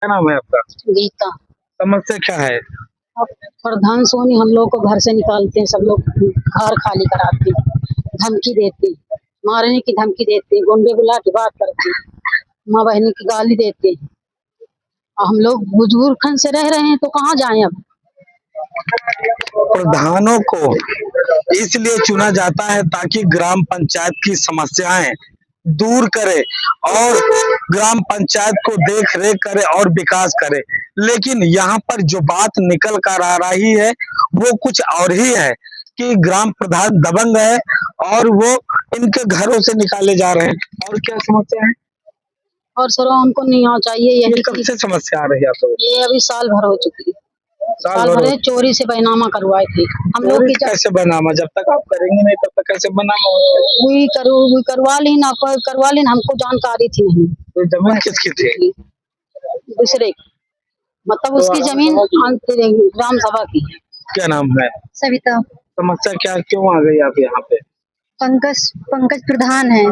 क्या नाम है आपका? गीता। समस्या क्या है? अब प्रधान सोनी हम लोग को घर से निकालते हैं, सब लोग घर खाली कराते हैं, धमकी देते हैं, मारने की धमकी देते हैं, गुंडे बुला के बात करते हैं, माँ बहनी की गाली देते हैं। हम लोग बुजुर्ग खन से रह रहे हैं तो कहाँ जाएं अब। प्रधानों को इसलिए चुना जाता है ताकि ग्राम पंचायत की समस्याएं दूर करे और ग्राम पंचायत को देख रेख करे और विकास करे। लेकिन यहाँ पर जो बात निकल कर आ रही है वो कुछ और ही है कि ग्राम प्रधान दबंग है और वो इनके घरों से निकाले जा रहे हैं। और क्या समस्या है? और सर हमको नहीं आना चाहिए। ये यही कब से समस्या आ रही है आप लोगों ये अभी साल भर हो चुकी है। को? साल भर चोरी से बैनामा करवाए थे हम लोग की। कैसे बनामा? जब तक आप करेंगे नहीं तब तक कैसे बनामा? वही करवा ली ना, करवा ली ना, हमको जानकारी थी नहीं। तो जमीन किसकी थी? दूसरे मतलब उसकी जमीन ग्राम सभा की। क्या नाम है? सविता। समस्या क्या, क्यों आ गई आप यहाँ पे? पंकज प्रधान है,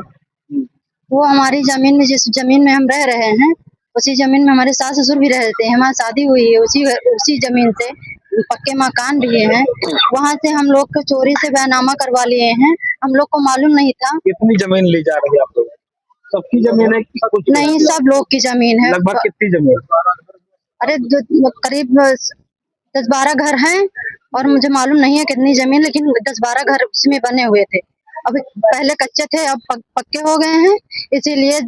वो हमारी जमीन में, जिस जमीन में हम रह रहे हैं उसी जमीन में हमारे सास ससुर भी रहते हैं, हमारी शादी हुई है उसी जमीन से, पक्के मकान भी हैं। वहाँ से हम लोग को चोरी से बैनामा करवा लिए हैं, हम लोग को मालूम नहीं था। कितनी जमीन ली जा रही है आप लोग? सबकी जमीन है कि कुछ? नहीं, सब लोग की जमीन है। लगभग कितनी जमीन? अरे करीब 10-12 घर हैं और मुझे मालूम नहीं है कितनी जमीन, लेकिन 10-12 घर उसमें बने हुए थे। अभी पहले कच्चे थे, अब पक्के हो गए हैं, इसीलिए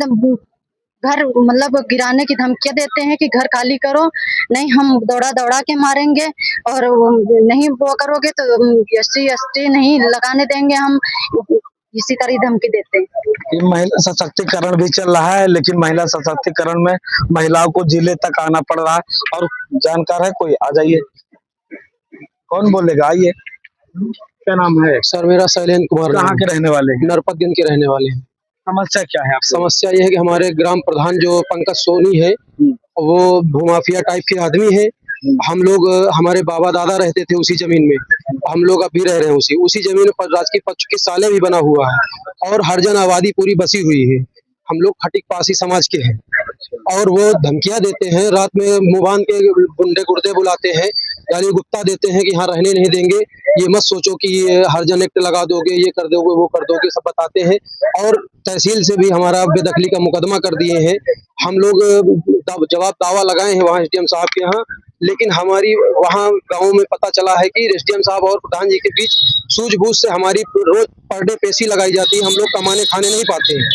घर मतलब गिराने की धमकियां देते हैं कि घर खाली करो, नहीं हम दौड़ा के मारेंगे, और नहीं वो करोगे तो SC नहीं लगाने देंगे हम, इसी तरह धमकी देते हैं। ये महिला सशक्तिकरण भी चल रहा है, लेकिन महिला सशक्तिकरण में महिलाओं को जिले तक आना पड़ रहा है। और जानकार है कोई? आ जाइए, कौन बोलेगा? आइए। क्या नाम है? सर मेरा शैलेंद्र कुमार। कहाँ के रहने वाले हैं? नरपतगंज के रहने वाले हैं। समस्या क्या है आप? समस्या ये है कि हमारे ग्राम प्रधान जो पंकज सोनी है वो भूमाफिया टाइप के आदमी है। हम लोग, हमारे बाबा दादा रहते थे उसी जमीन में, हम लोग अभी रह रहे हैं उसी जमीन पर। राजकीय पक्ष की साले भी बना हुआ है और हरिजन आबादी पूरी बसी हुई है। हम लोग खटिक पासी समाज के हैं और वो धमकियां देते हैं, रात में मुंह बांध के गुंडे गुर्दे बुलाते हैं, गाली गुप्ता देते हैं कि यहाँ रहने नहीं देंगे, ये मत सोचो कि ये हरिजन एक्ट लगा दोगे, ये कर दोगे, वो कर दोगे, सब बताते हैं। और तहसील से भी हमारा बेदखली का मुकदमा कर दिए हैं। हम लोग जवाब दावा लगाए हैं वहाँ SDM साहब के यहाँ, लेकिन हमारी वहाँ गाँव में पता चला है कि SDM साहब और प्रधान जी के बीच सूझबूझ से हमारी रोज पर डे पेशी लगाई जाती है, हम लोग कमाने खाने नहीं पाते हैं।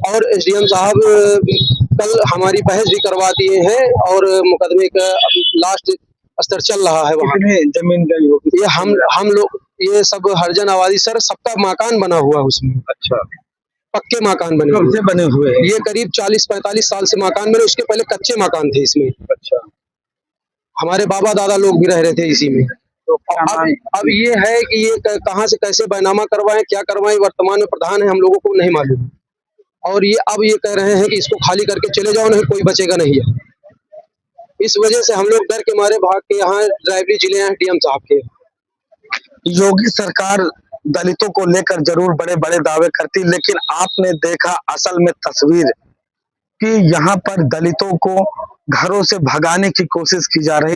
और SDM साहब कल हमारी बहस भी करवा दिए हैं और मुकदमे का लास्ट स्तर चल रहा है। वहाँ जमीन गई हो? ये हम लोग, ये सब हरिजन आबादी सर, सबका मकान बना हुआ है उसमें। अच्छा, पक्के मकान बने कब से बने हुए हैं? ये करीब 40-45 साल से मकान बने, उसके पहले कच्चे मकान थे इसमें। अच्छा, हमारे बाबा दादा लोग भी रह रहे थे इसी में। तो अब ये है कि ये कहाँ से कैसे बैनामा करवाएं, क्या करवाएं, वर्तमान में प्रधान है, हम लोगों को नहीं मालूम। और ये अब ये कह रहे हैं कि इसको खाली करके चले जाओ, नहीं कोई बचेगा नहीं है। इस वजह से हम लोग डर के मारे भाग के यहाँ ड्राइवरी जिले हैं DM साहब के। योगी सरकार दलितों को लेकर जरूर बड़े बड़े दावे करती, लेकिन आपने देखा असल में तस्वीर कि यहाँ पर दलितों को घरों से भगाने की कोशिश की जा रही।